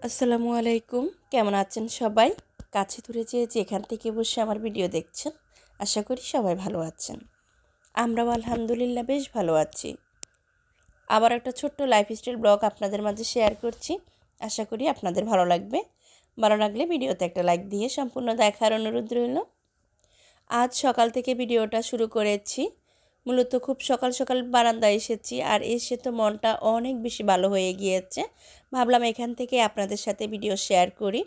আসসালামু আলাইকুম। কেমন আছেন সবাই? কাছে দূরে যেখান থেকে বসে আমার ভিডিও দেখছেন, আশা করি সবাই ভালো আছেন। আমরাও আলহামদুলিল্লাহ বেশ ভালো আছি। আবার একটা ছোট্ট লাইফস্টাইল ব্লগ আপনাদের মাঝে শেয়ার করছি। আশা করি আপনাদের ভালো লাগবে। ভালো লাগলে ভিডিওতে একটা লাইক দিয়ে সম্পূর্ণ দেখার অনুরোধ রইল। আজ সকাল থেকে ভিডিওটা শুরু করেছি। মূলত খুব সকাল সকাল বারান্দায় এসেছি, আর এসে তো মনটা অনেক বেশি ভালো হয়ে গিয়েছে। ভাবলাম এখান থেকে আপনাদের সাথে ভিডিও শেয়ার করি।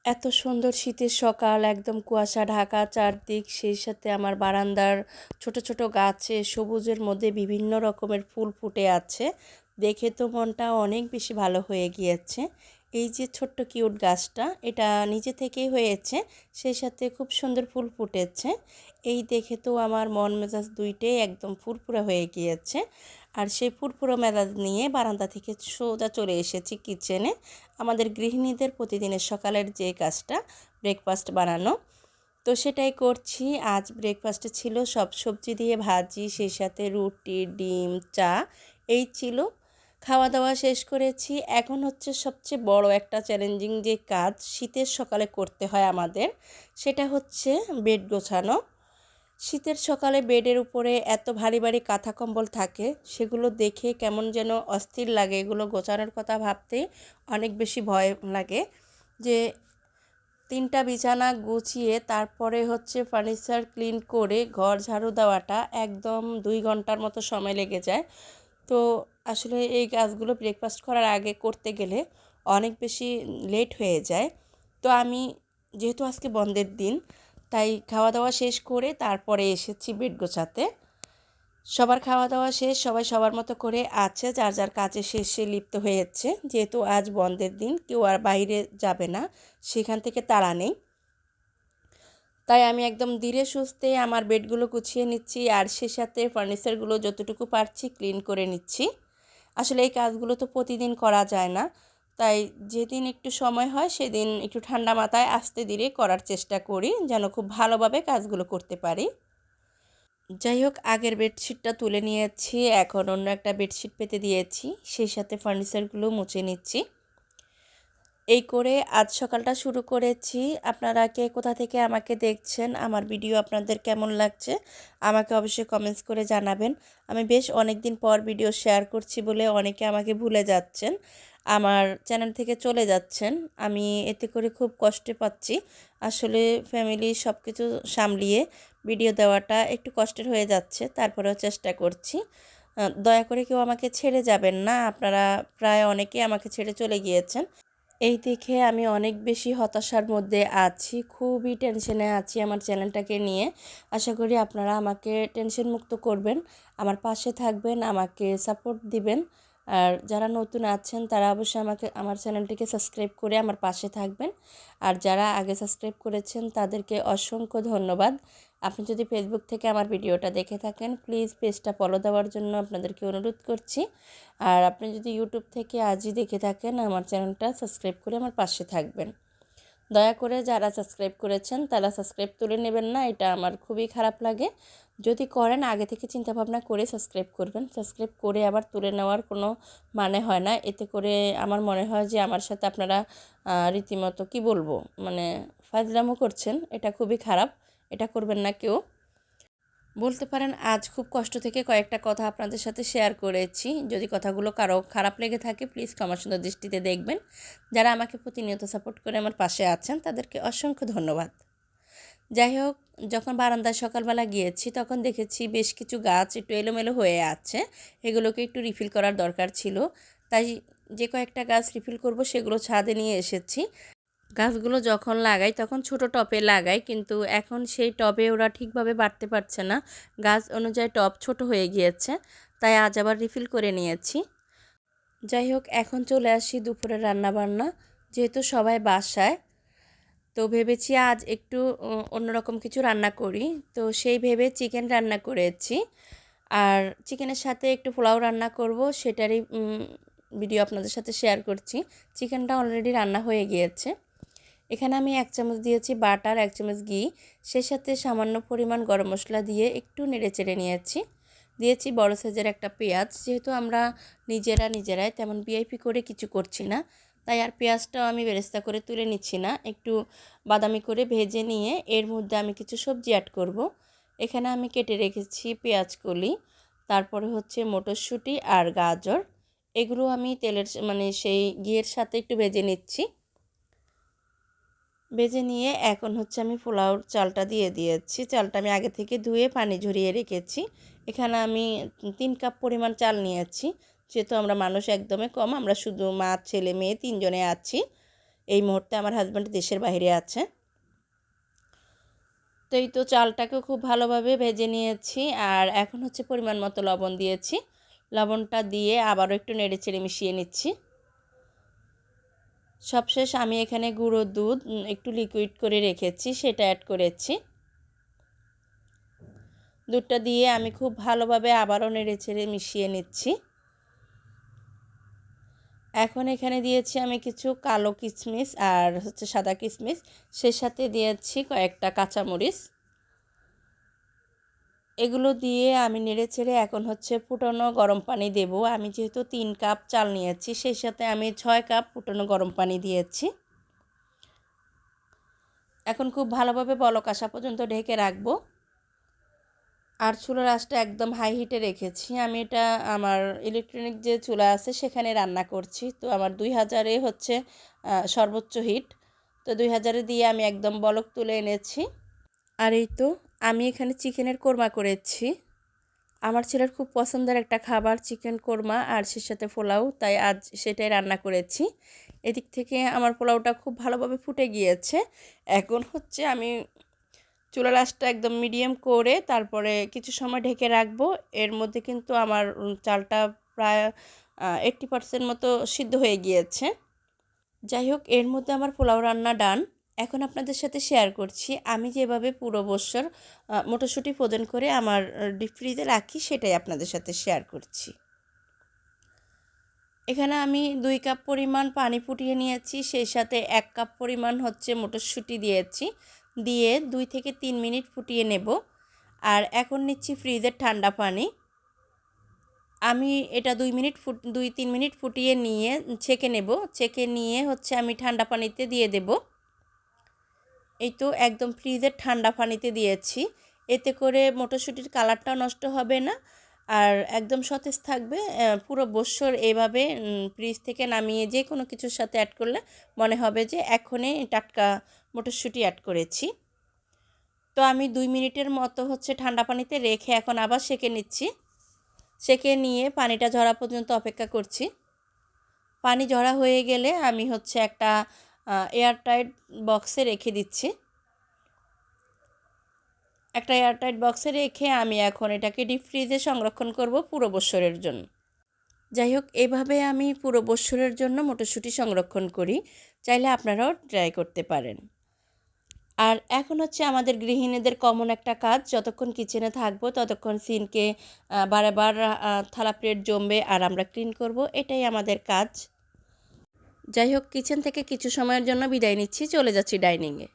এত সুন্দর শীতের সকাল, একদম কুয়াশা ঢাকা চারদিক, সেই সাথে আমার বারান্দার ছোট ছোট গাছে সবুজের মধ্যে বিভিন্ন রকমের ফুল ফুটে আছে। দেখে তো মনটা অনেক বেশি ভালো হয়ে গিয়েছে। এই যে ছোট্ট কিউট গাছটা, এটা নিজে থেকেই হয়েছে, সেই সাথে খুব সুন্দর ফুল ফুটেছে। এই দেখে তো আমার মন মেজাজ দুইটাই একদম ফুরফুরা হয়ে গিয়েছে। আর সেই ফুরফুরা মেজাজ নিয়ে বারান্দা থেকে সোজা চলে এসেছি কিচেনে। আমাদের গৃহিণীদের প্রতিদিনের সকালের যে কাজটা, ব্রেকফাস্ট বানানো, তো সেটাই করছি। আজ ব্রেকফাস্টে ছিল সব সবজি দিয়ে ভাজি, সেই সাথে রুটি, ডিম, চা এই ছিল। খাওয়া দাওয়া শেষ করেছি। এখন হচ্ছে সবচেয়ে বড় একটা চ্যালেঞ্জিং যে কাজ শীতের সকালে করতে হয় আমাদের, সেটা হচ্ছে বেড গোছানো। শীতের সকালে বেডের উপরে এত ভারী ভারী কাঁথা কম্বল থাকে, সেগুলো দেখে কেমন যেন অস্থির লাগে। এগুলো গোছানোর কথা ভাবতে অনেক বেশি ভয় লাগে। যে তিনটা বিছানা গুছিয়ে তারপরে হচ্ছে ফার্নিচার ক্লিন করে ঘর ঝাড়ু দেওয়াটা একদম 2 ঘন্টার মতো সময় লেগে যায়। তো আসলে এই কাজগুলো ব্রেকফাস্ট করার আগে করতে গেলে অনেক বেশি লেট হয়ে যায়। তো আমি, যেহেতু আজকে বন্ধের দিন, তাই খাওয়া দাওয়া শেষ করে তারপরে এসেছি বেড গোছাতে। সবার খাওয়া দাওয়া শেষ, সবাই সবার মতো করে আছে, যার যার কাজে শেষে লিপ্ত হয়েছে। যেহেতু আজ বন্ধের দিন, কেউ আর বাইরে যাবে না, সেখান থেকে তাড়া নেই। তাই আমি একদম ধীরে সুস্থে আমার বেডগুলো গুছিয়ে নিচ্ছি, আর সে সাথে ফার্নিচারগুলো যতটুকু পারছি ক্লিন করে নিচ্ছি। আসলে এই কাজগুলো তো প্রতিদিন করা যায় না, তাই যেদিন একটু সময় হয় সেদিন একটু ঠান্ডা মাথায় আস্তে ধীরে করার চেষ্টা করি, যেন খুব ভালোভাবে কাজগুলো করতে পারি। যাই হোক, আগের বেডশিটটা তুলে নিয়েছি, এখন অন্য একটা বেডশিট পেতে দিয়েছি, সেই সাথে ফার্নিচারগুলো মুছে নিচ্ছি। এই করে আজ সকালটা শুরু করেছি। আপনারা কে কোথা থেকে আমাকে দেখছেন, আমার ভিডিও আপনাদের কেমন লাগছে, আমাকে অবশ্যই কমেন্টস করে জানাবেন। আমি বেশ অনেক দিন পর ভিডিও শেয়ার করছি বলে অনেকে আমাকে ভুলে যাচ্ছেন, আমার চ্যানেল থেকে চলে যাচ্ছেন। আমি এতে করে খুব কষ্ট পাচ্ছি। আসলে ফ্যামিলি সব কিছু সামলিয়ে ভিডিও দেওয়াটা একটু কষ্টের হয়ে যাচ্ছে, তারপরেও চেষ্টা করছি। দয়া করে কেউ আমাকে ছেড়ে যাবেন না। আপনারা প্রায় অনেকেই আমাকে ছেড়ে চলে গিয়েছেন। এই দেখে আমি অনেক বেশি হতাশার মধ্যে আছি, খুবই টেনশনে আছি আমার চ্যানেলটাকে নিয়ে। আশা করি আপনারা আমাকে টেনশন মুক্ত করবেন, আমার পাশে থাকবেন, আমাকে সাপোর্ট দিবেন। আর যারা নতুন আছেন তারা অবশ্যই আমাকে, আমার চ্যানেলটিকে সাবস্ক্রাইব করে আমার পাশে থাকবেন। আর যারা আগে সাবস্ক্রাইব করেছেন তাদেরকে অসংখ্য ধন্যবাদ। আপনি যদি ফেসবুক থেকে আমার ভিডিওটা দেখে থাকেন, প্লিজ পেজটা ফলো দেওয়ার জন্য আপনাদেরকে অনুরোধ করছি। আর আপনি যদি ইউটিউব থেকে আজই দেখে থাকেন, আমার চ্যানেলটা সাবস্ক্রাইব করে আমার পাশে থাকবেন। দয়া করে যারা সাবস্ক্রাইব করেছেন তারা সাবস্ক্রাইব তুলে নেবেন না, এটা আমার খুবই খারাপ লাগে। যদি করেন আগে থেকে চিন্তাভাবনা করে সাবস্ক্রাইব করবেন। সাবস্ক্রাইব করে আবার তুলে নেওয়ার কোনো মানে হয় না। এতে করে আমার মনে হয় যে আমার সাথে আপনারা রীতিমতো কি বলবো, মানে ফাজলামো করছেন। এটা খুবই খারাপ, এটা করবেন না কেউ। বলতে পারেন আজ খুব কষ্ট থেকে কয়েকটা কথা আপনাদের সাথে শেয়ার করেছি। যদি কথাগুলো কারো খারাপ লেগে থাকে, প্লিজ ক্ষমা সুন্দর দৃষ্টিতে দেখবেন। যারা আমাকে প্রতিনিয়ত সাপোর্ট করে আমার পাশে আছেন তাদেরকে অসংখ্য ধন্যবাদ। যাই হোক, যখন বারান্দায় সকালবেলা গিয়েছি তখন দেখেছি বেশ কিছু গাছ একটু এলোমেলো হয়ে আছে, এগুলোকে একটু রিফিল করার দরকার ছিল। তাই যে কয়েকটা গাছ রিফিল করব সেগুলো ছাদে নিয়ে এসেছি। গাছগুলো যখন লাগাই তখন ছোট টবে লাগাই, কিন্তু এখন সেই টবে ওরা ঠিকভাবে বাড়তে পারছে না, গাছ অনুযায়ী টব ছোট হয়ে গিয়েছে। তাই আজ আবার রিফিল করে নিয়েছি। যাই হোক, এখন চলে আসি দুপুরের রান্নাবান্না। যেহেতু সবাই বাসায়, তো ভেবেছি আজ একটু অন্যরকম কিছু রান্না করি। তো সেই ভেবে চিকেন রান্না করেছি, আর চিকেনের সাথে একটু পোলাও রান্না করব, সেটারই ভিডিও আপনাদের সাথে শেয়ার করছি। চিকেনটা অলরেডি রান্না হয়ে গিয়েছে। এখানে আমি 1 চামচ দিয়েছি বাটার, 1 চামচ ঘি, সেই সাথে সামান্য পরিমাণ গরম মশলা দিয়ে একটু নেড়েচেড়ে নিয়েছি। দিয়েছি বড় সাইজের একটা পেঁয়াজ। যেহেতু আমরা নিজেরাই তেমন ভিআইপি করে কিছু করছি না, তাই আর পেঁয়াজটাও আমি বেরেস্তা করে তুলে নিচ্ছি না, একটু বাদামি করে ভেজে নিয়ে এর মধ্যে আমি কিছু সবজি অ্যাড করব। এখানে আমি কেটে রেখেছি পেঁয়াজ কলি, তারপরে হচ্ছে মটরশুঁটি আর গাজর। এগুলো আমি তেলের সেই ঘিয়ের সাথে একটু ভেজে নিচ্ছি। ভেজে নিয়ে এখন হচ্ছে আমি পোলাওর চালটা দিয়ে দিয়েছি। চালটা আমি আগে থেকে ধুয়ে পানি ঝরিয়ে রেখেছি। এখানে আমি 3 কাপ পরিমাণ চাল নিয়েছি। যেহেতু আমরা মানুষ একদমই কম, আমরা শুধু মা ছেলে মেয়ে 3 জনে আছি। এই মুহূর্তে আমার হাজব্যান্ড দেশের বাইরে আছে। তো এই তো চালটাকে খুব ভালোভাবে ভেজে নিয়েছি, আর এখন হচ্ছে পরিমাণ মতো লবণ দিয়েছি। লবণটা দিয়ে আবারও একটু নেড়েচেড়ে মিশিয়ে নিচ্ছি। সবশেষ আমি এখানে গুঁড়ো দুধ একটু লিকুইড করে রেখেছি, সেটা অ্যাড করেছি। দুধটা দিয়ে আমি খুব ভালোভাবে আবারও নেড়েচেড়ে মিশিয়ে নিচ্ছি। এখন এখানে দিয়েছি আমি কিছু কালো কিশমিশ আর হচ্ছে সাদা কিশমিশ, সেই সাথে দিয়েছি কয়েকটা কাঁচামরিচ। এগুলো দিয়ে আমি নেড়েচেড়ে এখন হচ্ছে ফুটানো গরম পানি দেব। আমি যেহেতু 3 কাপ চাল নিয়েছি, সেই সাথে আমি 6 কাপ ফুটানো গরম পানি দিয়েছি। এখন খুব ভালোভাবে বলক আসা পর্যন্ত ঢেকে রাখবো। আর চুলার আঁচটা একদম হাই হিটে রেখেছি। আমি এটা আমার ইলেকট্রনিক যে চুলা আছে সেখানে রান্না করছি। তো আমার 2000-এ হচ্ছে সর্বোচ্চ হিট। তো 2000-এ দিয়ে আমি একদম বলক তুলে এনেছি। আর এই তো আমি এখানে চিকেনের কোরমা করেছি। আমার ছেলের খুব পছন্দের একটা খাবার চিকেন কোরমা, আর সে সাথে পোলাও, তাই আজ সেটাই রান্না করেছি। এদিক থেকে আমার পোলাওটা খুব ভালোভাবে ফুটে গিয়েছে। এখন হচ্ছে আমি চুলার আঁচটা একদম মিডিয়াম করে তারপরে কিছু সময় ঢেকে রাখবো। এর মধ্যে কিন্তু আমার চালটা প্রায় 80% মতো সিদ্ধ হয়ে গিয়েছে। যাই হোক, এর মধ্যে আমার পোলাও রান্না ডান। এখন আপনাদের সাথে শেয়ার করছি আমি যেভাবে পুরো বছর মটরশুঁটি ফ্রোজেন করে আমার ডিপ ফ্রিজে রাখি, সেটাই আপনাদের সাথে শেয়ার করছি। এখানে আমি 2 কাপ পরিমাণ পানি ফুটিয়ে নিয়েছি, সেই সাথে 1 কাপ পরিমাণ হচ্ছে মটরশুঁটি দিয়েছি। দিয়ে 2 থেকে 3 মিনিট ফুটিয়ে নেব। আর এখন নিচ্ছি ফ্রিজের ঠান্ডা পানি। আমি এটা 2-3 মিনিট ফুটিয়ে নিয়ে ছেঁকে নেব। ছেঁকে নিয়ে হচ্ছে আমি ঠান্ডা পানিতে দিয়ে দেব। এই তো একদম ফ্রিজের ঠান্ডা পানিতে দিয়েছি। এতে করে মটরশুঁটির কালারটাও নষ্ট হবে না, আর একদম সতেজ থাকবে। পুরো বছর এভাবে ফ্রিজ থেকে নামিয়ে যে কোনো কিছুর সাথে অ্যাড করলে মনে হবে যে এখনই টাটকা মটরশুঁটি অ্যাড করেছি। তো আমি 2 মিনিটের মতো হচ্ছে ঠান্ডা পানিতে রেখে এখন আবার সেঁকে নিচ্ছি। সেঁকে নিয়ে পানিটা ঝরা পর্যন্ত অপেক্ষা করছি। পানি ঝরা হয়ে গেলে আমি হচ্ছে একটা এয়ারটাইট বক্সে রেখে দিচ্ছি। একটা এয়ারটাইট বক্সে রেখে আমি এখন এটাকে ডিপ ফ্রিজে সংরক্ষণ করব পুরো বছরের জন্য। যাই হোক, এভাবে আমি পুরো বছরের জন্য মটরশুঁটি সংরক্ষণ করি। চাইলে আপনারাও ট্রাই করতে পারেন। আর এখন হচ্ছে আমাদের গৃহিণীদের কমন একটা কাজ, যতক্ষণ কিচেনে থাকবো ততক্ষণ সিনকে বারবার থালা প্লেট জমবে আর আমরা ক্লিন করব, এটাই আমাদের কাজ। যাই হোক, কিচেন থেকে কিছু সময়ের জন্য বিদায় নিচ্ছি, চলে যাচ্ছি ডাইনিংয়ে।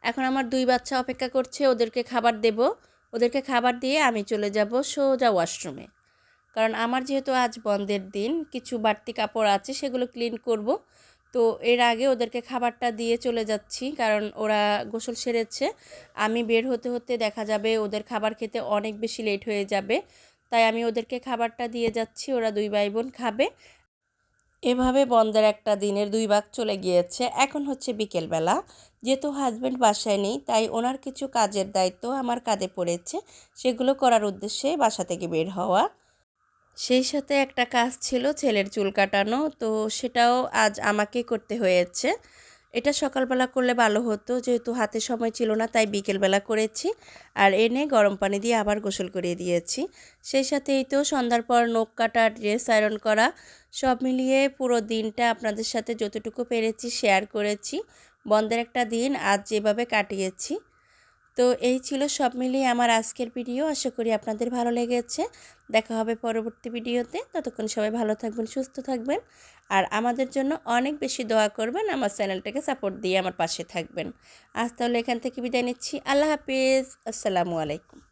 এখন আমার 2 বাচ্চা অপেক্ষা করছে, ওদেরকে খাবার দেব। ওদেরকে খাবার দিয়ে আমি চলে যাব সোজা ওয়াশরুমে। কারণ আমার যেহেতু আজ বন্ধের দিন, কিছু বাড়তি কাপড় আছে সেগুলো ক্লিন করব। তো এর আগে ওদেরকে খাবারটা দিয়ে চলে যাচ্ছি, কারণ ওরা গোসল সেরেছে। আমি বের হতে হতে দেখা যাবে ওদের খাবার খেতে অনেক বেশি লেট হয়ে যাবে। তাই আমি ওদেরকে খাবারটা দিয়ে যাচ্ছি, ওরা 2 ভাই বোন খাবে। এভাবে বন্ধের একটা দিনের 2 ভাগ চলে গিয়েছে। এখন হচ্ছে বিকেলবেলা। যেহেতু হাজব্যান্ড বাসায় নেই, তাই ওনার কিছু কাজের দায়িত্ব আমার কাঁধে পড়েছে। সেগুলো করার উদ্দেশ্যে বাসা থেকে বের হওয়া। সেই সাথে একটা কাজ ছিল ছেলের চুল কাটানো, তো সেটাও আজ আমাকেই করতে হয়েছে। এটা সকালবেলা করলে ভালো হতো, যেহেতু হাতে সময় ছিল না, তাই বিকেলবেলা করেছি। আর এনে গরম পানি দিয়ে আবার গোসল করিয়ে দিয়েছি। সেই সাথে এই তো সন্ধ্যার পর নখ কাটা, ড্রেস আয়রন করা, সব মিলিয়ে পুরো দিনটা আপনাদের সাথে যতটুকু পেরেছি শেয়ার করেছি। বন্ধের একটা দিন আজ যেভাবে কাটিয়েছি। তো এই ছিল সব মিলিয়ে আমার আজকের ভিডিও। আশা করি আপনাদের ভালো লেগেছে। দেখা হবে পরবর্তী ভিডিওতে। ততক্ষণ সবাই ভালো থাকবেন, সুস্থ থাকবেন, আর আমাদের জন্য অনেক বেশি দোয়া করবেন। আমার চ্যানেলটাকে সাপোর্ট দিয়ে আমার পাশে থাকবেন। আজ তাহলে এখান থেকে বিদায় নিচ্ছি। আল্লাহ হাফিজ। আসসালামু আলাইকুম।